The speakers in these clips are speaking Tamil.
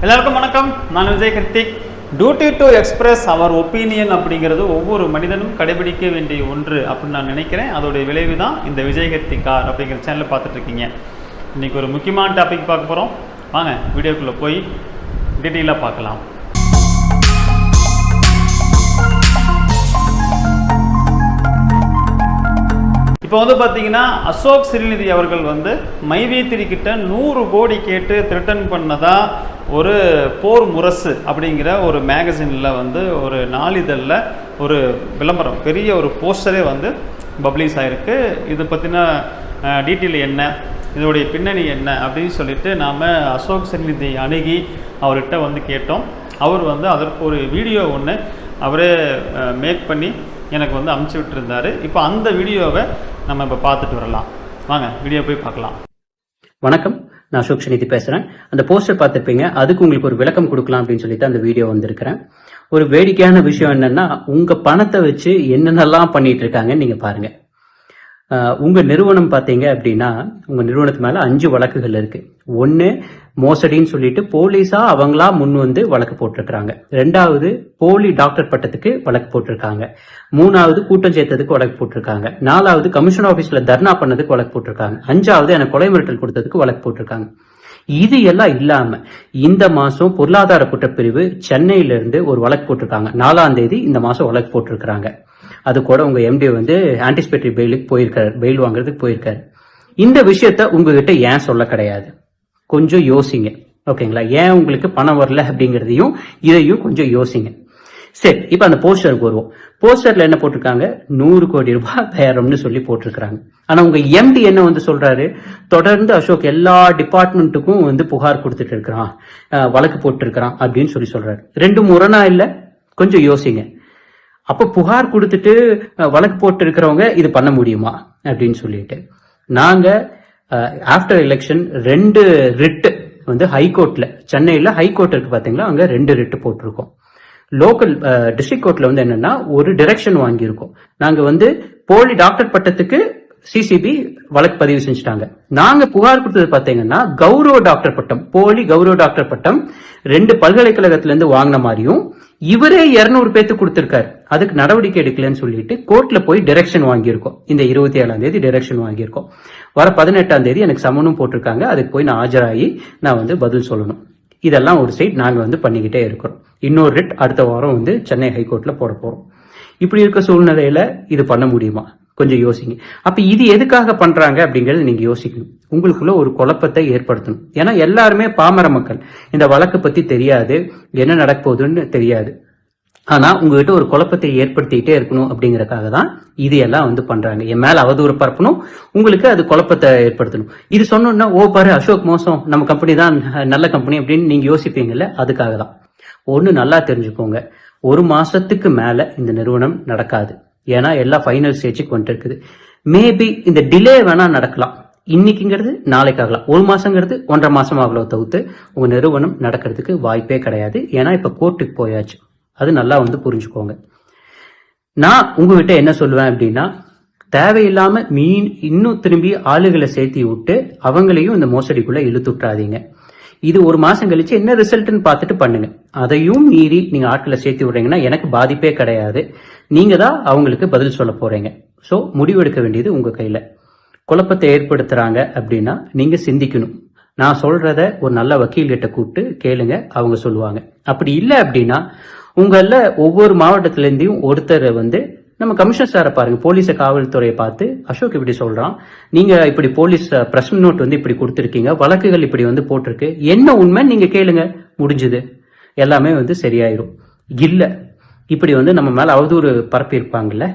எல்லாருக்கும் வணக்கம். நான் Vijay Kiruthik. Duty to express our opinion அப்படிங்கிறது ஒவ்வொரு மனிதனும் கடைபிடிக்க வேண்டிய ஒன்று அப்படின்னு நான் நினைக்கிறேன். அதோடைய விளைவு தான் இந்த விஜய் கிருத்திக் கார் அப்படிங்கிற சேனலில் பார்த்துட்ருக்கீங்க. இன்றைக்கி ஒரு முக்கியமான டாபிக் பார்க்க போகிறோம். வாங்க வீடியோக்குள்ளே போய் டீட்டெயிலாக பார்க்கலாம். இப்போ பார்த்தீங்கன்னா அசோக் சிறுநிதி அவர்கள் மைவி3 கிட்ட 100 கோடி கேட்டு த்ரிட்டன் பண்ணதா ஒரு போர் முரசு அப்படிங்கிற ஒரு மேகசினில் ஒரு நாளிதழில் ஒரு விளம்பரம், பெரிய ஒரு போஸ்டரே பப்ளிஷ் ஆகிருக்கு. இதை பற்றின டீட்டெயில் என்ன, இதோடைய பின்னணி என்ன அப்படின்னு சொல்லிட்டு நாம் அசோக் சிறுநிதி அணுகி அவர்கிட்ட கேட்டோம். அவர் அதற்கு ஒரு வீடியோ ஒன்று அவரே மேக் பண்ணி எனக்கு அமுச்சு விட்டுருந்தார். இப்போ அந்த வீடியோவை நம்ம இப்போ பார்த்துட்டு வரலாம். வாங்க வீடியோ போய் பார்க்கலாம். வணக்கம், நான் அசோக் சிறுநிதி பேசுகிறேன். அந்த போஸ்டர் பார்த்துருப்பீங்க, அதுக்கு உங்களுக்கு ஒரு விளக்கம் கொடுக்கலாம் அப்படின்னு சொல்லிட்டு அந்த வீடியோ வந்திருக்கிறேன். ஒரு வேடிக்கையான விஷயம் என்னன்னா, உங்கள் பணத்தை வச்சு என்னென்னலாம் பண்ணிட்டு இருக்காங்கன்னு நீங்கள் பாருங்க. உங்கள் நிறுவனம் பார்த்தீங்க அப்படின்னா, உங்கள் நிறுவனத்து மேலே 5 வழக்குகள் இருக்கு. ஒன்று மோசடின்னு சொல்லிட்டு போலீஸா அவங்களா முன் வழக்கு போட்டிருக்காங்க. 2வது போலி டாக்டர் பட்டத்துக்கு வழக்கு போட்டிருக்காங்க. 3வது கூட்டம் சேர்த்ததுக்கு வழக்கு போட்டிருக்காங்க. 4வது கமிஷன் ஆபீஸ்ல தர்ணா பண்ணதுக்கு வழக்கு போட்டிருக்காங்க. 5வது எனக்கு கொலை மிரட்டல் கொடுத்ததுக்கு வழக்கு போட்டிருக்காங்க. இது எல்லாம் இல்லாம இந்த மாசம் பொருளாதார குற்றப்பிரிவு சென்னையில இருந்து ஒரு வழக்கு போட்டிருக்காங்க. 4ஆம் தேதி இந்த மாசம் வழக்கு போட்டிருக்காங்க. அது கூட உங்க எம்டி ஆன்டிசிபேட்டரி பெயிலுக்கு போயிருக்காரு, பெயில் வாங்குறதுக்கு போயிருக்காரு. இந்த விஷயத்த உங்ககிட்ட ஏன் சொல்ல கிடையாது? கொஞ்சம் யோசிங்க, ஓகேங்களா? ஏன் உங்களுக்கு பணம் வரல அப்படிங்கிறதையும் இதையும் கொஞ்சம் யோசிங்க. சரி, இப்ப அந்த போஸ்டருக்கு வருவோம். போஸ்டர்ல என்ன போட்டிருக்காங்க? 100 கோடி ரூபாய் பேரம்னு சொல்லி போட்டிருக்காங்க. ஆனா உங்க எம்டி என்ன சொல்றாரு? தொடர்ந்து அசோக் எல்லா டிபார்ட்மெண்ட்டுக்கும் புகார் கொடுத்துட்டு இருக்கிறான், வழக்கு போட்டு இருக்கிறான் அப்படின்னு சொல்றாரு. 2 முரணா இல்ல? கொஞ்சம் யோசிங்க. அப்ப புகார் கொடுத்துட்டு வழக்கு போட்டு இருக்கிறவங்க இது பண்ண முடியுமா அப்படின்னு சொல்லிட்டு, நாங்க ஆஃப்டர் எலெக்ஷன் 2 ரிட்டு ஹைகோர்ட்ல, சென்னையில ஹைகோர்ட் இருக்கு பாத்தீங்களா, அங்க 2 ரிட்டு போட்டிருக்கோம். லோக்கல் டிஸ்ட்ரிக்ட் கோர்ட்ல என்னன்னா ஒரு டைரக்ஷன் வாங்கியிருக்கோம். நாங்க போலி டாக்டர் பட்டத்துக்கு சிசிபி வழக்கு பதிவு செஞ்சுட்டாங்க. நாங்க புகார் கொடுத்தது பாத்தீங்கன்னா கௌரவ டாக்டர் பட்டம், போலி கௌரவ டாக்டர் பட்டம் 2 பல்கலைக்கழகத்துல இருந்து வாங்கின மாதிரியும் இவரே 200 பேருக்கு கொடுத்திருக்காரு. அதுக்கு நடவடிக்கை எடுக்கலன்னு சொல்லிட்டு கோர்ட்ல போய் டைரக்ஷன் வாங்கியிருக்கோம். இந்த 27ஆம் தேதி டைரக்ஷன் வாங்கியிருக்கோம். வர 18ஆம் தேதி எனக்கு சம்மனும் போட்டிருக்காங்க. அதுக்கு போய் நான் ஆஜராகி நான் பதில் சொல்லணும். இதெல்லாம் ஒரு சைட் நாங்க பண்ணிக்கிட்டே இருக்கிறோம். இன்னொரு ரிட் அடுத்த வாரம் சென்னை ஹைகோர்ட்ல போட போறோம். இப்படி இருக்க சூழ்நிலையில இது பண்ண முடியுமா? கொஞ்சம் யோசிங்க. அப்ப இது எதுக்காக பண்றாங்க அப்படிங்கறது நீங்க யோசிக்கணும். உங்களுக்குள்ள ஒரு குழப்பத்தை ஏற்படுத்தணும். ஏன்னா எல்லாருமே பாமர மக்கள், இந்த வழக்கு பத்தி தெரியாது, என்ன நடக்க போகுதுன்னு தெரியாது. ஆனா உங்ககிட்ட ஒரு குழப்பத்தை ஏற்படுத்திக்கிட்டே இருக்கணும் அப்படிங்கறதுக்காக தான் இது எல்லாம் பண்றாங்க. என் மேல அவதூறு பரப்பணும், உங்களுக்கு அது குழப்பத்தை ஏற்படுத்தணும். இது சொன்னோம்னா ஓ பாரு அசோக் மோசம், நம்ம கம்பெனி தான் நல்ல கம்பெனி அப்படின்னு நீங்க யோசிப்பீங்கல்ல, அதுக்காக தான். ஒண்ணு நல்லா தெரிஞ்சுக்கோங்க, 1 மாசத்துக்கு மேல இந்த நிறுவனம் நடக்காது. ஏன்னா எல்லாம் ஃபைனல் ஸ்டேஜுக்கு வந்துட்டு இருக்குது. மேபி இந்த டிலே வேணா நடக்கலாம், இன்னைக்குங்கிறது நாளைக்கு ஆகலாம். 1 மாசங்கிறது 1.5 மாசம் ஆகலாம் தவிர்த்து உங்க நிறுவனம் நடக்கிறதுக்கு வாய்ப்பே கிடையாது. ஏன்னா இப்ப கோர்ட்டுக்கு போயாச்சு. அது நல்லா புரிஞ்சுக்கோங்க. நான் உங்ககிட்ட என்ன சொல்லுவேன் அப்படின்னா, தேவையில்லாம இன்னும் திரும்பி ஆளுகளை சேர்த்தி விட்டு அவங்களையும் இந்த மோசடிக்குள்ள இழுத்துட்டாதீங்க. இது 1 மாசம் கழிச்சு என்ன ரிசல்ட்னு பார்த்துட்டு பண்ணுங்க. அதையும் மீறி நீங்க ஆட்களை சேர்த்து விடுறீங்கன்னா எனக்கு பாதிப்பே கிடையாது. நீங்க தான் அவங்களுக்கு பதில் சொல்ல போறீங்க. சோ முடிவெடுக்க வேண்டியது உங்க கையில. குழப்பத்தை ஏற்படுத்துறாங்க அப்படின்னா நீங்க சிந்திக்கணும். நான் சொல்றத ஒரு நல்ல வக்கீல்கிட்ட கூப்பிட்டு கேளுங்க, அவங்க சொல்லுவாங்க. அப்படி இல்லை அப்படின்னா உங்கள ஒவ்வொரு மாவட்டத்துல இருந்தும் ஒருத்தர் நம்ம கமிஷனர் சாரை பாருங்க, போலீஸ காவல்துறையை பார்த்து அசோக் இப்படி சொல்றான், நீங்க இப்படி போலீஸ் பிரஸ் நோட் இப்படி கொடுத்துருக்கீங்க, வழக்குகள் இப்படி போட்டிருக்கு, என்ன உண்மை நீங்க கேளுங்க, முடிஞ்சது, எல்லாமே சரியாயிரும். இல்ல இப்படி நம்ம மேல அவதூறு பரப்பி இருப்பாங்கல்ல,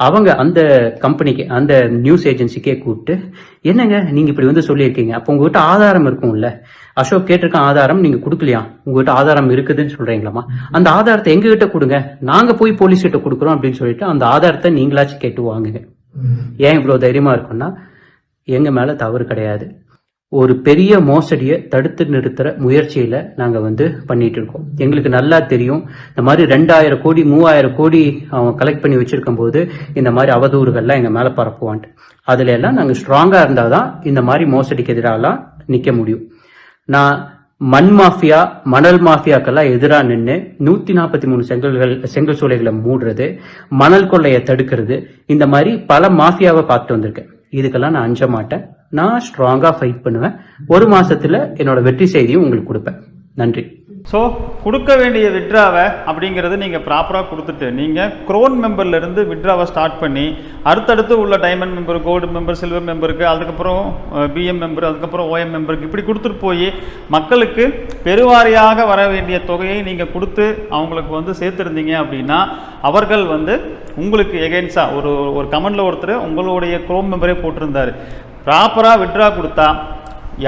அவங்க அந்த கம்பெனிக்கு, அந்த நியூஸ் ஏஜென்சிக்கே கூப்பிட்டு, என்னங்க நீங்க இப்படி சொல்லியிருக்கீங்க, அப்ப உங்ககிட்ட ஆதாரம் இருக்கும்ல, அசோக் கேட்டிருக்க ஆதாரம் நீங்க கொடுக்கலையா, உங்ககிட்ட ஆதாரம் இருக்குதுன்னு சொல்றீங்களாமா, அந்த ஆதாரத்தை எங்க கிட்ட கொடுங்க, நாங்க போய் போலீஸ் கிட்ட கொடுக்குறோம் அப்படின்னு சொல்லிட்டு அந்த ஆதாரத்தை நீங்களாச்சும் கேட்டு வாங்குங்க. ஏன் இவ்வளவு தைரியமா இருக்கும்னா, எங்க மேல தவறு கிடையாது. ஒரு பெரிய மோசடியை தடுத்து நிறுத்துற முயற்சியில நாங்க பண்ணிட்டு இருக்கோம். எங்களுக்கு நல்லா தெரியும், இந்த மாதிரி 2000 கோடி 3000 கோடி அவன் கலெக்ட் பண்ணி வச்சிருக்கும் போது இந்த மாதிரி அவதூறுகள்லாம் எங்க மேல பரப்புவான்ட்டு. அதுல எல்லாம் நாங்க ஸ்ட்ராங்கா இருந்தாதான் இந்த மாதிரி மோசடிக்கு எதிராலாம் நிக்க முடியும். நான் மண் மாஃபியா, மணல் மாஃபியாக்கெல்லாம் எதிராக நின்று 143 செங்கல் சூளைகளை மூடுறது, மணல் கொள்ளையை தடுக்கிறது, இந்த மாதிரி பல மாஃபியாவை பார்த்துட்டு வந்திருக்கேன். இதுக்கெல்லாம் நான் அஞ்ச மாட்டேன். நான் ஸ்ட்ராங்கா ஃபைட் பண்ணுவேன். 1 மாசத்துல என்னோட வெற்றி செய்தியும் உங்களுக்கு கொடுப்பேன். நன்றி. ஸோ கொடுக்க வேண்டிய விட்ராவை அப்படிங்கிறது நீங்கள் ப்ராப்பராக கொடுத்துட்டு நீங்கள் க்ரோன் மெம்பர்லேருந்து விட்ராவை ஸ்டார்ட் பண்ணி அடுத்தடுத்து உள்ள diamond member, gold member, silver மெம்பருக்கு, அதுக்கப்புறம் பிஎம் மெம்பர், அதுக்கப்புறம் ஓஎம் மெம்பருக்கு இப்படி கொடுத்துட்டு போய் மக்களுக்கு பெருவாரியாக வர வேண்டிய தொகையை நீங்கள் கொடுத்து அவங்களுக்கு வந்து சேர்த்துருந்தீங்க அப்படின்னா அவர்கள் வந்து உங்களுக்கு எகென்ஸ்டாக ஒரு கமெண்டில் ஒருத்தர் உங்களுடைய க்ரோன் மெம்பரே போட்டிருந்தார், ப்ராப்பராக விட்ரா கொடுத்தா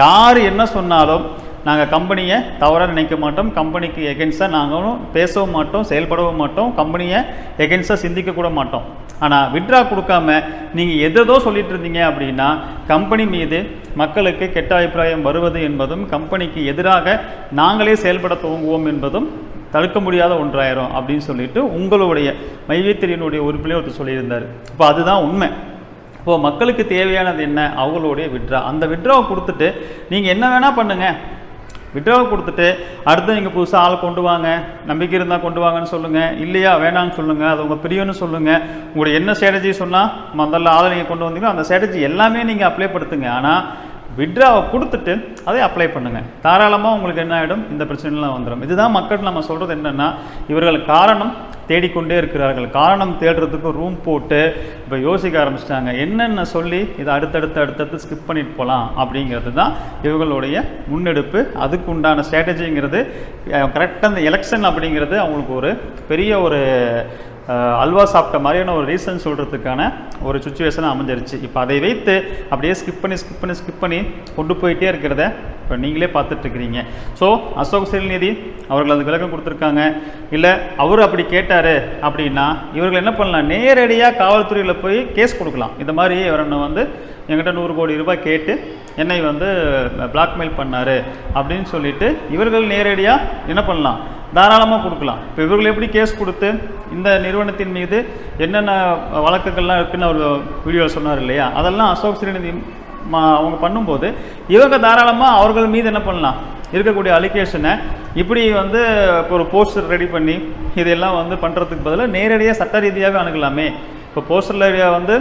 யார் என்ன சொன்னாலும் நாங்கள் கம்பெனியை தவறாக நினைக்க மாட்டோம், கம்பெனிக்கு எகென்ஸ்டாக நாங்களும் பேசவும் மாட்டோம், செயல்படவும் மாட்டோம், கம்பெனியை எகென்ஸ்டாக சிந்திக்கக்கூட மாட்டோம். ஆனால் விட்ரா கொடுக்காம நீங்கள் எதோ சொல்லிட்டு இருந்தீங்க அப்படின்னா கம்பெனி மீது மக்களுக்கு கெட்ட அபிப்பிராயம் வருவது என்பதும் கம்பெனிக்கு எதிராக நாங்களே செயல்பட துவங்குவோம் என்பதும் தடுக்க முடியாத ஒன்றாயிரும் அப்படின்னு சொல்லிட்டு உங்களுடைய மைவேத்திரியனுடைய உறுப்பிலே ஒருத்தர் சொல்லியிருந்தார். இப்போ அதுதான் உண்மை. இப்போது மக்களுக்கு தேவையானது என்ன? அவங்களுடைய விட்ரா. அந்த விட்ராவை கொடுத்துட்டு நீங்கள் என்ன வேணால் பண்ணுங்கள். விட்ராவை கொடுத்துட்டு அடுத்து நீங்கள் புதுசாக ஆள் கொண்டு வாங்க, நம்பிக்கை இருந்தால் கொண்டு வாங்கன்னு சொல்லுங்கள், இல்லையா வேணான்னு சொல்லுங்கள், அது உங்கள் பிரியன்னு சொல்லுங்கள். உங்களுடைய என்ன ஸ்ட்ராட்டஜி சொன்னால் முதல்ல ஆளை நீங்கள் கொண்டு வந்தீங்களோ அந்த ஸ்ட்ராட்டஜி எல்லாமே நீங்கள் அப்ளை படுத்துங்க. ஆனால் விட்ராவை கொடுத்துட்டு அதை அப்ளை பண்ணுங்கள். தாராளமாக உங்களுக்கு என்ன ஆகிடும், இந்த பிரச்சனைலாம் வந்துடும். இதுதான் மக்கள் நம்ம சொல்கிறது என்னென்னா, இவர்கள் காரணம் தேடிக்கொண்டே இருக்கிறார்கள். காரணம் தேடுறதுக்கு ரூம் போட்டு இப்போ யோசிக்க ஆரம்பிச்சிட்டாங்க. என்னென்ன சொல்லி இதை அடுத்தடுத்து ஸ்கிப் பண்ணிட்டு போகலாம் அப்படிங்கிறது தான் இவங்களுடைய முன்னெடுப்பு. அதுக்கு உண்டான ஸ்ட்ராட்டஜிங்கிறது கரெக்டாக அந்த எலெக்ஷன் அப்படிங்கிறது அவங்களுக்கு ஒரு பெரிய ஒரு அல்வா சாப்பிட்ட மாதிரியான ஒரு ரீசன் சொல்கிறதுக்கான ஒரு சுச்சுவேஷன் அமைஞ்சிருச்சு. இப்போ அதை வைத்து அப்படியே ஸ்கிப் பண்ணி கொண்டு போயிட்டே இருக்கிறத இப்போ நீங்களே பார்த்துட்ருக்கிறீங்க. ஸோ அசோக் சிறில்நிதி அவர்கள் அதுக்கு விளக்கம் கொடுத்துருக்காங்க. இல்லை அவர் அப்படி கேட்டார் அப்படின்னா இவர்கள் என்ன பண்ணலாம், நேரடியாக காவல்துறையில் போய் கேஸ் கொடுக்கலாம். இந்த மாதிரி இவரை வந்து என்கிட்ட 100 கோடி ரூபாய் கேட்டு என்னை வந்து பிளாக்மெயில் பண்ணார் அப்படின்னு சொல்லிட்டு இவர்கள் நேரடியாக என்ன பண்ணலாம், தாராளமாக கொடுக்கலாம். இப்போ இவர்கள் எப்படி கேஸ் கொடுத்து இந்த நிறுவனத்தின் மீது என்னென்ன வழக்குகள்லாம் இருக்குன்னு அவர் வீடியோவில் சொன்னார் இல்லையா, அதெல்லாம் அசோக் சிறில்நிதி அவங்க பண்ணும்போது இவங்க தாராளமாக அவர்கள் மீது என்ன பண்ணலாம், இருக்கக்கூடிய அலிகேஷனை இப்படி வந்து இப்போ ஒரு போஸ்டர் ரெடி பண்ணி இதெல்லாம் வந்து பண்ணுறதுக்கு பதிலாக நேரடியாக சட்ட ரீதியாகவே அணுகலாமே. இப்போ போஸ்டரில் வந்து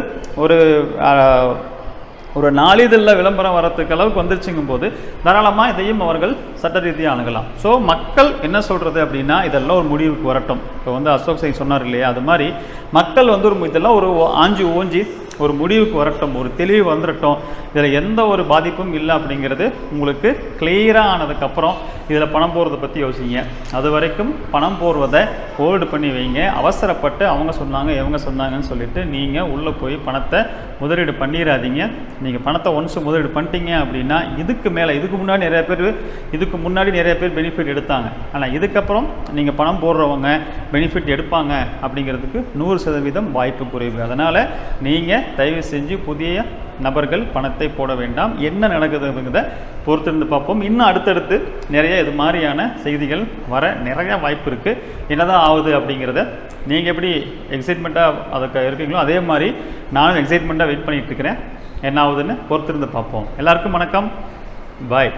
ஒரு நாளிதழில் விளம்பரம் வரத்துக்கு அளவுக்கு வந்துருச்சுங்கும் போது தாராளமாக இதையும் அவர்கள் சட்ட ரீதியாக அணுகலாம். ஸோ மக்கள் என்ன சொல்கிறது அப்படின்னா இதெல்லாம் ஒரு முடிவுக்கு வரட்டும். இப்போ வந்து அசோக் சிங் சொன்னார் இல்லையா, அது மாதிரி மக்கள் வந்து இதெல்லாம் ஒரு ஆஞ்சி ஓஞ்சி ஒரு முடிவுக்கு வரட்டும், ஒரு தெளிவு வந்துடட்டும். இதில் எந்த ஒரு பாதிப்பும் இல்லை அப்படிங்கிறது உங்களுக்கு கிளியராக ஆனதுக்கப்புறம் இதில் பணம் போடுறதை பற்றி யோசிங்க. அது வரைக்கும் பணம் போடுறதை ஹோல்டு பண்ணி வைங்க. அவசரப்பட்டு அவங்க சொன்னாங்க இவங்க சொன்னாங்கன்னு சொல்லிட்டு நீங்கள் உள்ளே போய் பணத்தை முதலீடு பண்ணிடாதீங்க. நீங்கள் பணத்தை ஒன்ஸ் முதலீடு பண்ணிட்டீங்க அப்படின்னா இதுக்கு முன்னாடி நிறைய பேர் பெனிஃபிட் எடுத்தாங்க. ஆனால் இதுக்கப்புறம் நீங்கள் பணம் போடுறவங்க பெனிஃபிட் எடுப்பாங்க அப்படிங்கிறதுக்கு 100% வாய்ப்பு குறைவு. அதனால் நீங்கள் தயவு செஞ்சு புதிய நபர்கள் பணத்தை போட வேண்டாம். என்ன நடக்குதுங்கிறத பொறுத்திருந்து பார்ப்போம். இன்னும் அடுத்தடுத்து நிறைய இது மாதிரியான செய்திகள் வர நிறைய வாய்ப்பு இருக்குது. என்னதான் ஆகுது அப்படிங்கிறத நீங்கள் எப்படி எக்ஸைட்மெண்ட்டாக அதுக்கு இருக்கீங்களோ அதே மாதிரி நானும் எக்ஸைட்மெண்ட்டாக வெயிட் பண்ணிகிட்டு இருக்கிறேன். என்ன ஆகுதுன்னு பொறுத்திருந்து பார்ப்போம். எல்லாருக்கும் வணக்கம். பாய்.